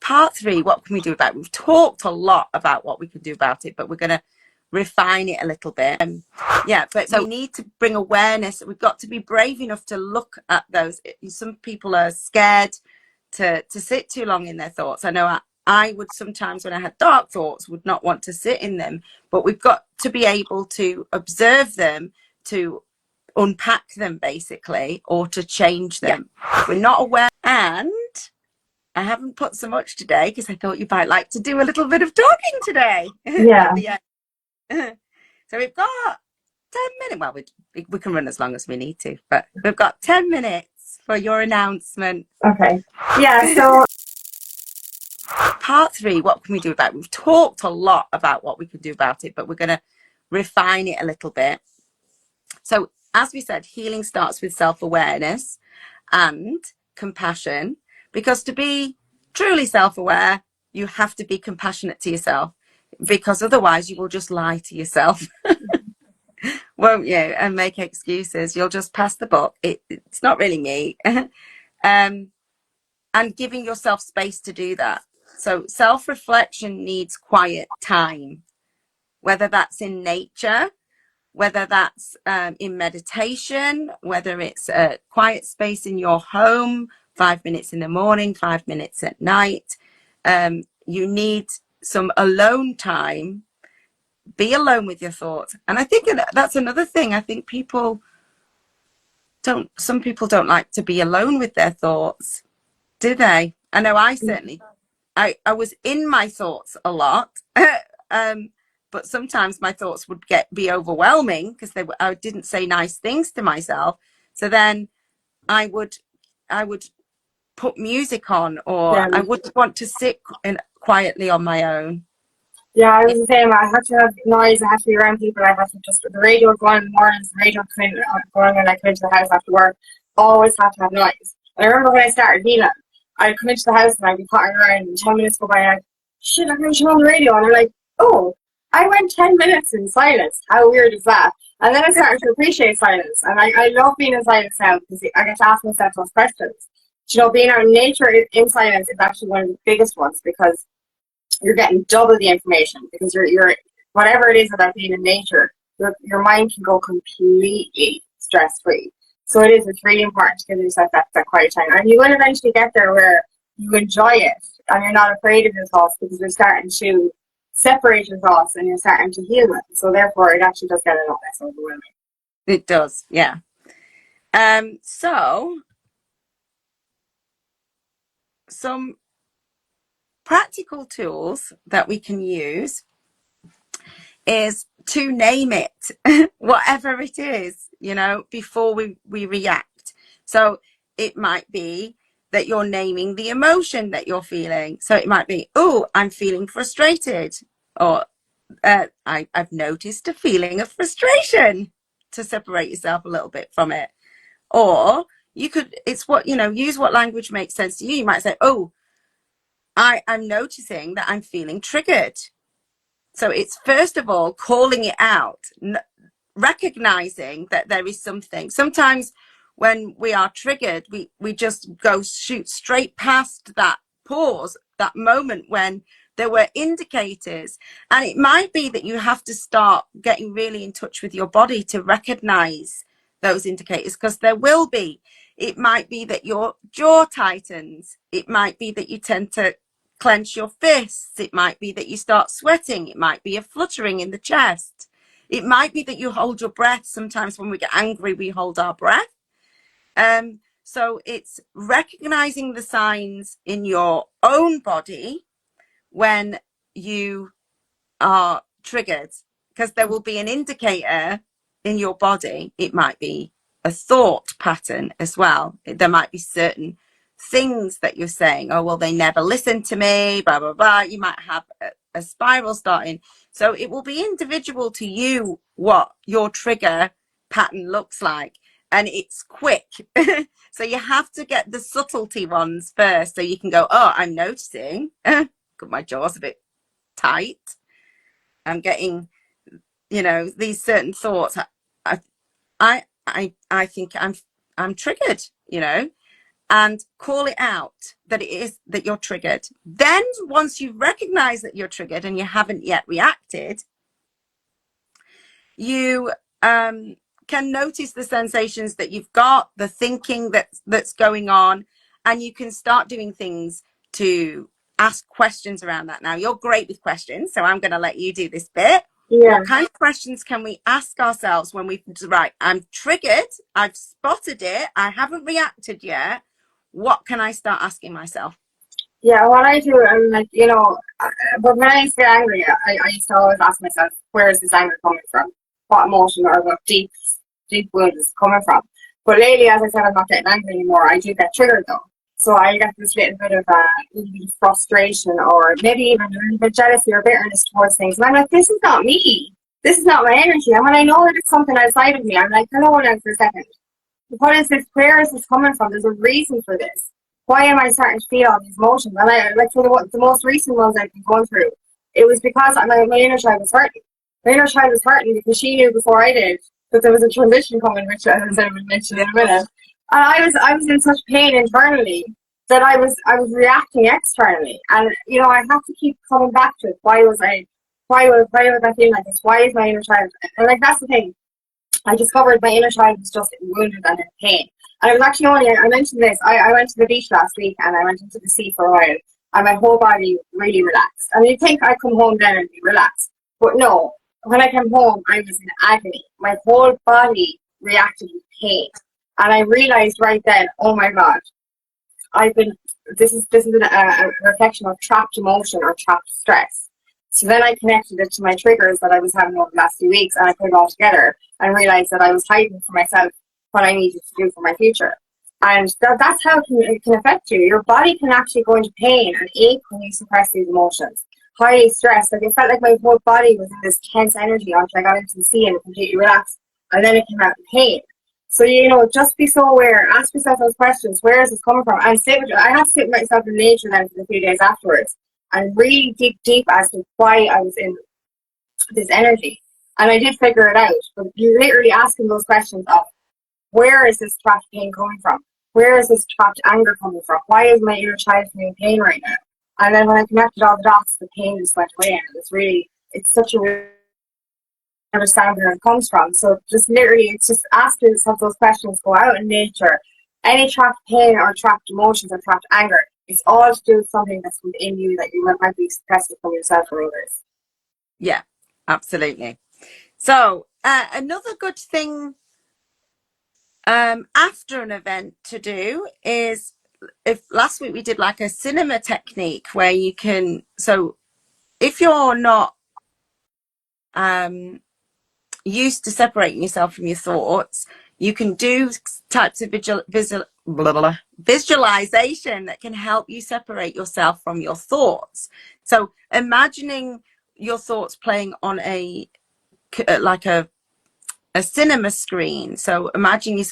part 3, what can we do about it? We've talked a lot about what we can do about it, but we're going to refine it a little bit. But we need to bring awareness. We've got to be brave enough to look at those. Some people are scared to sit too long in their thoughts. I know I would sometimes, when I had dark thoughts, would not want to sit in them, but we've got to be able to observe them, to unpack them basically, or to change them. We're not aware. And I haven't put so much today because I thought you might like to do a little bit of talking today. Yeah. So we've got 10 minutes. Well, we can run as long as we need to, but we've got 10 minutes for your announcement. Okay. Yeah, so part 3, what can we do about it? We've talked a lot about what we can do about it, but we're going to refine it a little bit. So as we said, healing starts with self-awareness and compassion, because to be truly self-aware, you have to be compassionate to yourself, because otherwise you will just lie to yourself, won't you? And make excuses. You'll just pass the buck. It's not really me. And giving yourself space to do that. So self-reflection needs quiet time, whether that's in nature, whether that's in meditation, whether it's a quiet space in your home, 5 minutes in the morning, 5 minutes at night. You need some alone time. Be alone with your thoughts. And I think that's another thing. I think some people don't like to be alone with their thoughts, do they? I know I certainly, I was in my thoughts a lot. But sometimes my thoughts would be overwhelming because I didn't say nice things to myself. So then I would put music on, or I wouldn't want to sit quietly on my own. yeah, I was the same. I had to have noise. I had to be around people. I had to just, the radio going in the mornings, the radio going when I come into the house after work. Always have to have noise. I remember when I started healing, I'd come into the house and I'd be pottering around, and 10 minutes go by and I'd, shit, I'm going to turn on the radio. And I'm like, oh, I went 10 minutes in silence. How weird is that? And then I started to appreciate silence. And I love being in silence now because I get to ask myself those questions. You know, being out in nature in silence is actually one of the biggest ones, because you're getting double the information, because you're whatever it is about being in nature, your mind can go completely stress-free. So it's really important to give yourself that quiet time. And you will eventually get there where you enjoy it and you're not afraid of your thoughts, because you're starting to separate your thoughts and you're starting to heal them. So therefore, it actually does get a lot less overwhelming. It does, yeah. So some practical tools that we can use is to name it, whatever it is, before we react. So it might be that you're naming the emotion that you're feeling. So it might be, oh, I'm feeling frustrated, or I've noticed a feeling of frustration, to separate yourself a little bit from it. Or you could, use what language makes sense to you. You might say, oh, I'm noticing that I'm feeling triggered. So it's first of all calling it out, recognizing that there is something. Sometimes when we are triggered, we just shoot straight past that pause, that moment when there were indicators. And it might be that you have to start getting really in touch with your body to recognize those indicators, because there will be. It might be that your jaw tightens. It might be that you tend to clench your fists. It might be that you start sweating. It might be a fluttering in the chest. It might be that you hold your breath. Sometimes when we get angry, we hold our breath. So it's recognizing the signs in your own body when you are triggered, because there will be an indicator in your body. It might be a thought pattern as well. There might be certain things that you're saying, oh, well, they never listen to me, blah, blah, blah. You might have a spiral starting. So it will be individual to you what your trigger pattern looks like. And it's quick. So you have to get the subtlety ones first, so you can go, oh, I'm noticing, my jaw's a bit tight. I'm getting, these certain thoughts. I think I'm triggered, and call it out that it is that you're triggered. Then once you recognize that you're triggered and you haven't yet reacted, you can notice the sensations that you've got, the thinking that's going on, and you can start doing things to ask questions around that. Now, you're great with questions, so I'm going to let you do this bit. Yeah. What kind of questions can we ask ourselves when we, right, I'm triggered, I've spotted it, I haven't reacted yet. What can I start asking myself? Yeah, what I do, I'm like, you know, but when I used to get angry, I used to always ask myself, where is this anger coming from? What emotion or what deep wound is it coming from? But lately, as I said, I'm not getting angry anymore. I do get triggered though. So I get this little bit of frustration or maybe even a little bit jealousy or bitterness towards things. And I'm like, this is not me. This is not my energy. And when I know that it's something outside of me, I'm like, hello now for a second. What is this? Where is this coming from? There's a reason for this. Why am I starting to feel all these emotions? And I, like for the most recent ones I've been going through, it was because my inner child was hurting. My inner child was hurting because she knew before I did that there was a transition coming, which I will mention in a minute. And I was in such pain internally that I was reacting externally. And you know, I have to keep coming back to it. Why was I feeling like this? Why is my inner child? And like that's the thing. I discovered my inner child was just wounded and in pain. And it was actually only, I mentioned this, I went to the beach last week and I went into the sea for a while and my whole body really relaxed. And you'd think I'd come home then and be relaxed. But no, when I came home, I was in agony. My whole body reacted with pain. And I realized right then, oh my God, this is a reflection of trapped emotion or trapped stress. So then I connected it to my triggers that I was having over the last few weeks and I put it all together and realized that I was hiding from myself what I needed to do for my future. And that's how it can affect you. Your body can actually go into pain and ache when you suppress these emotions. Highly stressed. Like it felt like my whole body was in this tense energy until I got into the sea and completely relaxed. And then it came out in pain. So, you know, just be so aware. Ask yourself those questions. Where is this coming from? And I had to sit with myself in nature then for a few days afterwards and really deep as to why I was in this energy. And I did figure it out. But you're literally asking those questions of, where is this trapped pain coming from? Where is this trapped anger coming from? Why is my inner child feeling pain right now? And then when I connected all the dots, the pain just went away. And it's such a weird understand where it comes from. So just literally, it's just asking yourself those questions, go out in nature. Any trapped pain or trapped emotions or trapped anger, it's all to do with something that's within you that you might be suppressing from yourself or others. Yeah, absolutely. So another good thing after an event to do is, if last week we did like a cinema technique where you can, so if you're not used to separating yourself from your thoughts, you can do types of visualization that can help you separate yourself from your thoughts. So imagining your thoughts playing on like a cinema screen. So imagine you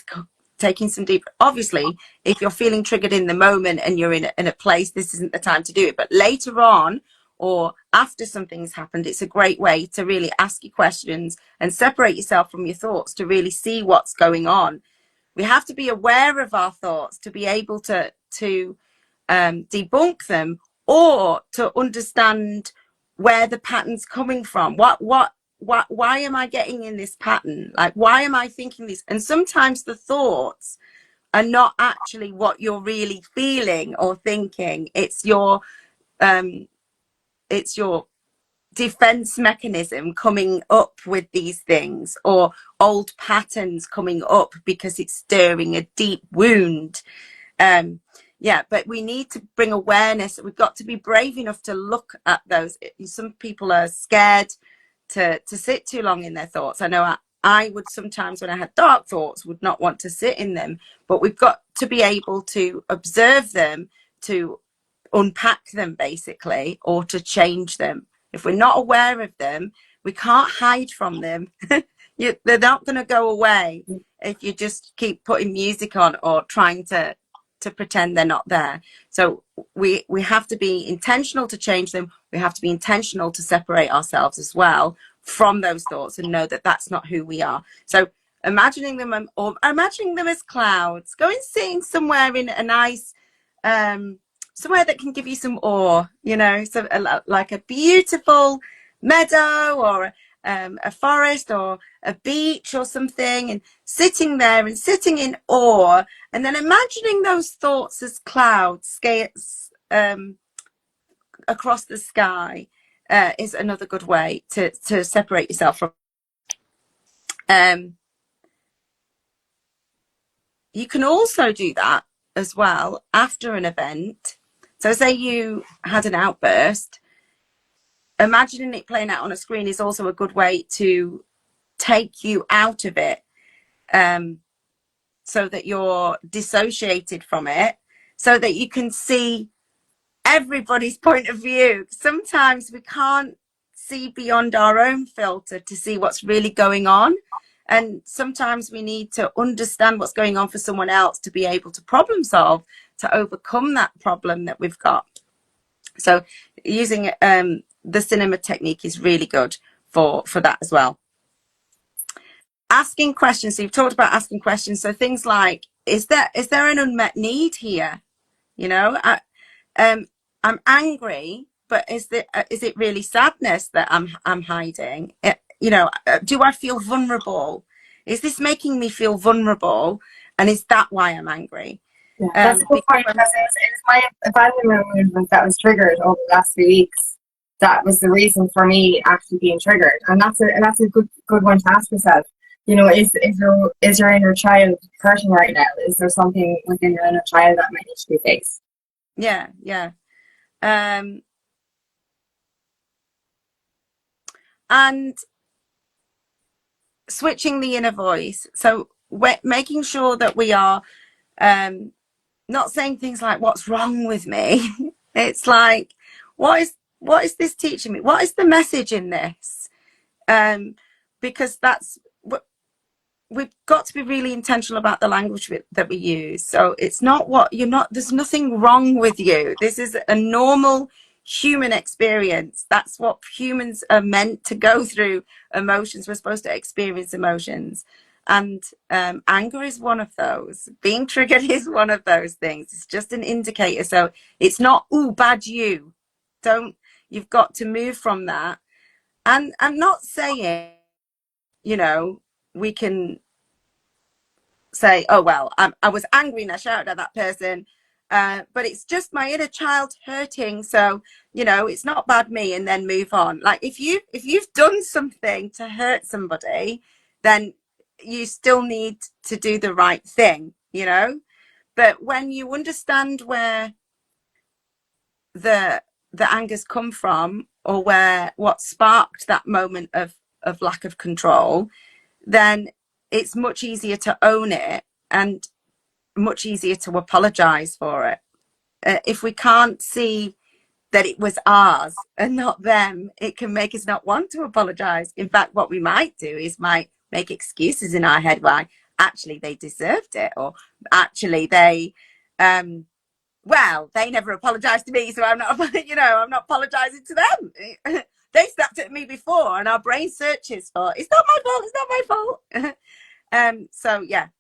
taking some deep, obviously if you're feeling triggered in the moment and you're in a place, this isn't the time to do it, but later on or after something's happened, it's a great way to really ask you questions and separate yourself from your thoughts to really see what's going on. We have to be aware of our thoughts to be able to debunk them or to understand where the pattern's coming from. Why am I getting in this pattern? Like, why am I thinking this? And sometimes the thoughts are not actually what you're really feeling or thinking. It's your defense mechanism coming up with these things, or old patterns coming up because it's stirring a deep wound. Yeah, but we need to bring awareness. We've got to be brave enough to look at those. Some people are scared to sit too long in their thoughts. I know I would sometimes, when I had dark thoughts, would not want to sit in them, but we've got to be able to observe them, to unpack them basically, or to change them. If we're not aware of them, we can't hide from them. They're not going to go away if you just keep putting music on or trying to pretend they're not there. So we have to be intentional to change them. We have to be intentional to separate ourselves as well from those thoughts and know that that's not who we are. So imagining them, or imagining them as clouds. Go and sitting somewhere in a nice, somewhere that can give you some awe, you know, so like a beautiful meadow, or a forest, or a beach or something, and sitting there and sitting in awe, and then imagining those thoughts as clouds across the sky is another good way to separate yourself from. You can also do that as well after an event. So say you had an outburst, imagining it playing out on a screen is also a good way to take you out of it, so that you're dissociated from it, so that you can see everybody's point of view. Sometimes we can't see beyond our own filter to see what's really going on. And sometimes we need to understand what's going on for someone else to be able to problem solve, to overcome that problem that we've got. So using the cinema technique is really good for that as well. Asking questions. So you've talked about asking questions. So things like, is there an unmet need here? You know, I'm angry, but is it really sadness that I'm hiding? You know, do I feel vulnerable? Is this making me feel vulnerable? And is that why I'm angry? Yeah, that's a good point, because it was my abandonment movement that was triggered over the last few weeks. That was the reason for me actually being triggered, and that's a good one to ask yourself. You know, is your inner child hurting right now? Is there something within your inner child that might need to be fixed? Yeah. And switching the inner voice. So making sure that we are not saying things like, what's wrong with me? It's like, what is this teaching me? What is the message in this? Because that's what we've got to be really intentional about the language that we use. So it's not there's nothing wrong with you. This is a normal human experience. That's what humans are meant to go through. Emotions, we're supposed to experience emotions, and anger is one of those. Being triggered is one of those things. It's just an indicator. So it's not, ooh, bad you. You've got to move from that. And I'm not saying, you know, we can say, oh, well, I was angry and I shouted at that person, but it's just my inner child hurting. So, you know, it's not bad me, and then move on. Like if you've done something to hurt somebody, then you still need to do the right thing, you know. But when you understand where the anger's come from, or what sparked that moment of lack of control, then it's much easier to own it, and much easier to apologize for it. If we can't see that it was ours and not them, it can make us not want to apologize. In fact, what we might do is might make excuses in our head why actually they deserved it, or actually they they never apologized to me, so I'm not, I'm not apologizing to them. They snapped at me before, and our brain searches for, it's not my fault.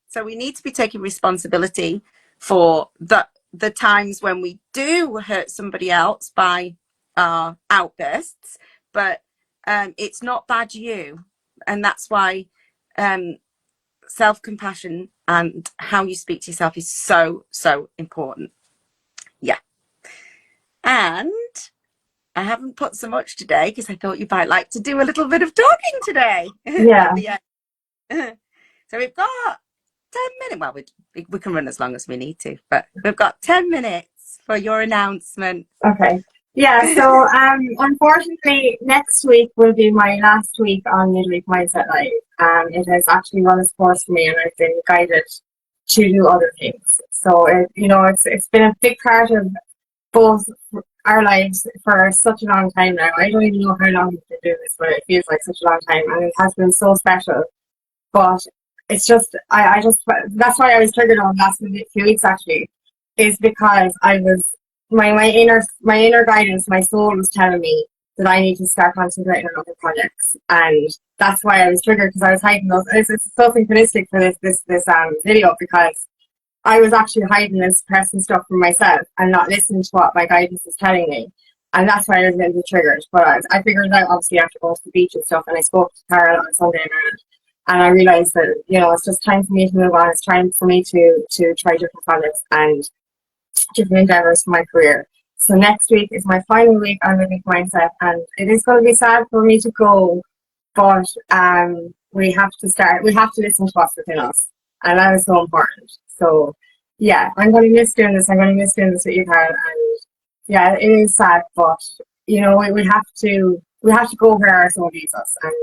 So we need to be taking responsibility for the times when we do hurt somebody else by our outbursts, but it's not bad you. And that's why self-compassion and how you speak to yourself is so, so important. Yeah. And I haven't put so much today because I thought you might like to do a little bit of talking today. Yeah. So we've got 10 minutes. Well, we can run as long as we need to, but we've got 10 minutes for your announcement. Okay. Yeah, so unfortunately, next week will be my last week on Midweek Mindset Live. It has actually run its course for me, and I've been guided to do other things. So, it's been a big part of both our lives for such a long time now. I don't even know how long we've been doing this, but it feels like such a long time, and it has been so special. But it's just, that's why I was triggered on the last few weeks, actually, is because I was, my inner guidance, my soul was telling me, that I need to start concentrating on other projects. And that's why I was triggered, because I was hiding those. It's so synchronistic for this video, because I was actually hiding and suppressing stuff from myself and not listening to what my guidance is telling me. And that's why I was getting triggered. But I figured it out obviously after going to the beach and stuff, and I spoke to Carol on Sunday night, and I realized that, it's just time for me to move on. It's time for me to try different projects and different endeavors for my career. So next week is my final week on Living Mindset, and it is going to be sad for me to go, but we have to listen to what's within us, and that is so important. So yeah, I'm going to miss doing this. I'm going to miss doing this with you, Carol, and yeah, it is sad, but we have to go where our soul leads us, and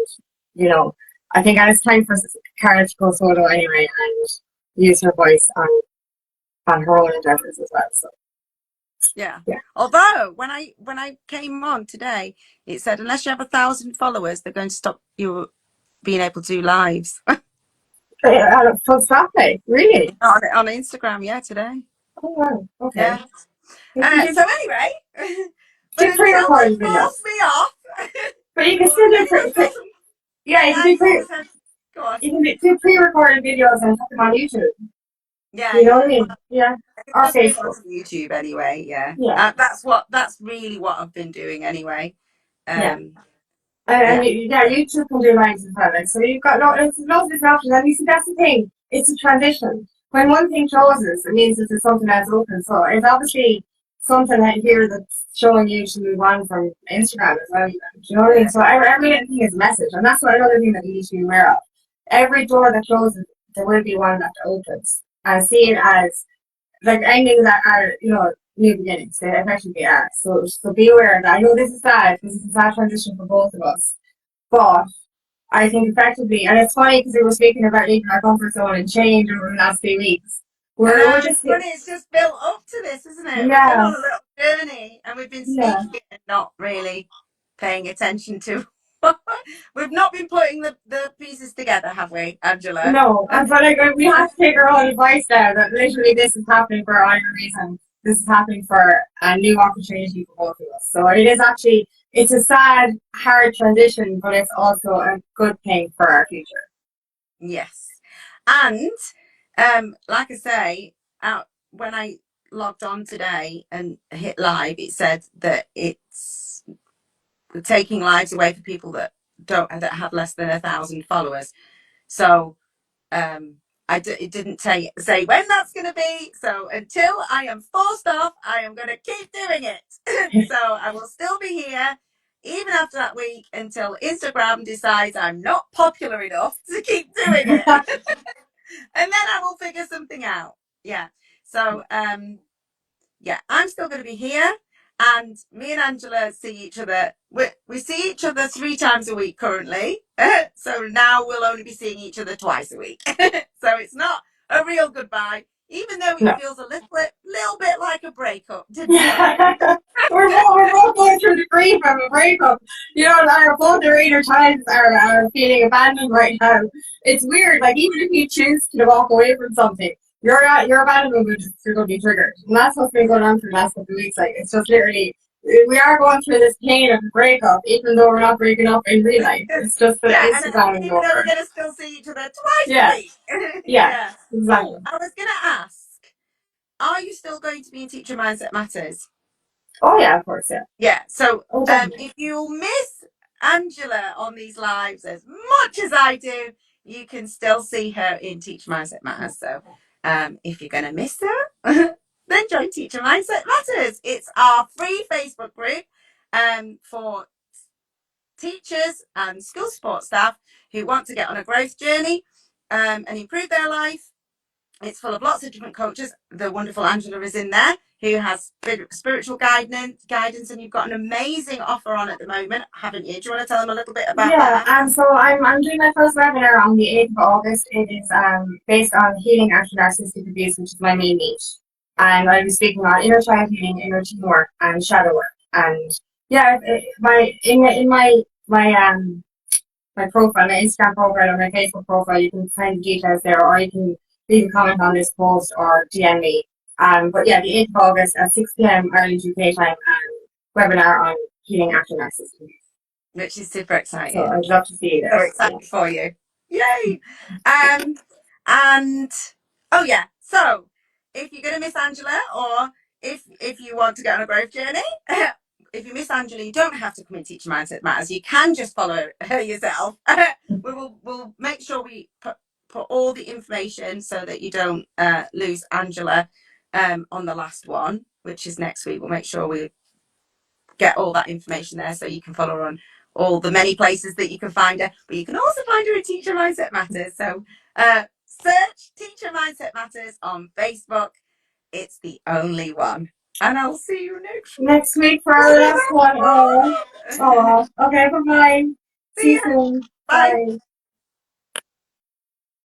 I think it's time for Carol to go solo anyway and use her voice on her own endeavors as well. So. Yeah. Although when I came on today, it said unless you have 1,000 followers, they're going to stop you being able to do lives. Full stop, really? on Instagram, yeah, today. Oh wow. Okay. Yeah. So anyway, but do pre-recorded videos. Force me off. But you can still do you can do pre-recorded videos and put them on YouTube. Yeah, you know what I mean? Yeah. Or Facebook. YouTube anyway. Yeah. Yeah. That's really what I've been doing anyway. And YouTube can do lives as well. So you've got loads of different options, and you see that's the thing. It's a transition. When one thing closes, it means that there's something else open. So it's obviously something here that's showing you to move on from Instagram as well. Do you know what I mean? So every little thing is a message, and that's another thing that you need to be aware of. Every door that closes, there will be one that opens. And see it as like endings that are, new beginnings. They effectively are. So be aware of that. I know this is sad. This is a sad transition for both of us. But I think effectively, and it's funny because we were speaking about leaving our comfort zone and change over the last few weeks. It's just built up to this, isn't it? Yeah. We've been on a little journey, and we've been speaking and not really paying attention to. We've not been putting the pieces together, have we, Angela? No, and so we have to take our own advice now that literally this is happening for a reason. This is happening for a new opportunity for both of us. So it is actually, it's a sad, hard transition, but it's also a good thing for our future. Yes. And like I say, when I logged on today and hit live, it said that it's taking lives away for people that have less than 1,000 followers. So it didn't say when that's going to be. So until I am forced off, I am going to keep doing it. So I will still be here even after that week until Instagram decides I'm not popular enough to keep doing it. And then I will figure something out. Yeah. So I'm still going to be here. And me and Angela see each other. We see each other 3 times a week currently. So now we'll only be seeing each other twice a week. So it's not a real goodbye, even though it feels a little bit like a breakup, didn't it? We're both going through the grief of a breakup. Both our inner times are feeling abandoned right now. It's weird. Like, even if you choose to walk away from something, your abandonment is still going to be triggered. And that's what's been going on for the last couple of weeks. Like, it's just literally, we are going through this pain of a breakup, even though we're not breaking up in real life. It's just that it's and even though we're going to still see each other twice a week. Yeah, exactly. I was going to ask, are you still going to be in Teacher Mindset Matters? Oh yeah, of course, yeah. Yeah, so if you miss Angela on these lives as much as I do, you can still see her in Teacher Mindset Matters. So if you're going to miss her, then join Teacher Mindset Matters. It's our free Facebook group for teachers and school support staff who want to get on a growth journey and improve their life. It's full of lots of different coaches. The wonderful Angela is in there, who has spiritual guidance, and you've got an amazing offer on at the moment, haven't you? Do you want to tell them a little bit about that? Yeah, so I'm doing my first webinar on the 8th of August. It is based on healing after narcissistic abuse, which is my main niche. And I'll be speaking on inner child healing, inner teamwork, and shadow work. And yeah, my profile, my Instagram profile, or my Facebook profile, you can find the details there, or you can leave a comment on this post or DM me. But yeah, the 8th of August at 6 p.m. Ireland UK time, webinar on healing after narcissism. Which is super exciting. So I'd love to see it. So excited for you. Yay! And oh yeah, so if you're gonna miss Angela, or if you want to go on a growth journey, if you miss Angela, you don't have to come and teach Mindset Matters. You can just follow her yourself. We'll make sure we put all the information so that you don't lose Angela on the last one, which is next week. We'll make sure we get all that information there so you can follow her on all the many places that you can find her, but you can also find her at Teacher Mindset Matters. So search Teacher Mindset Matters on Facebook. It's the only one. And I'll see you next week for our last one. Oh, okay, bye-bye. See you soon. Bye. Bye.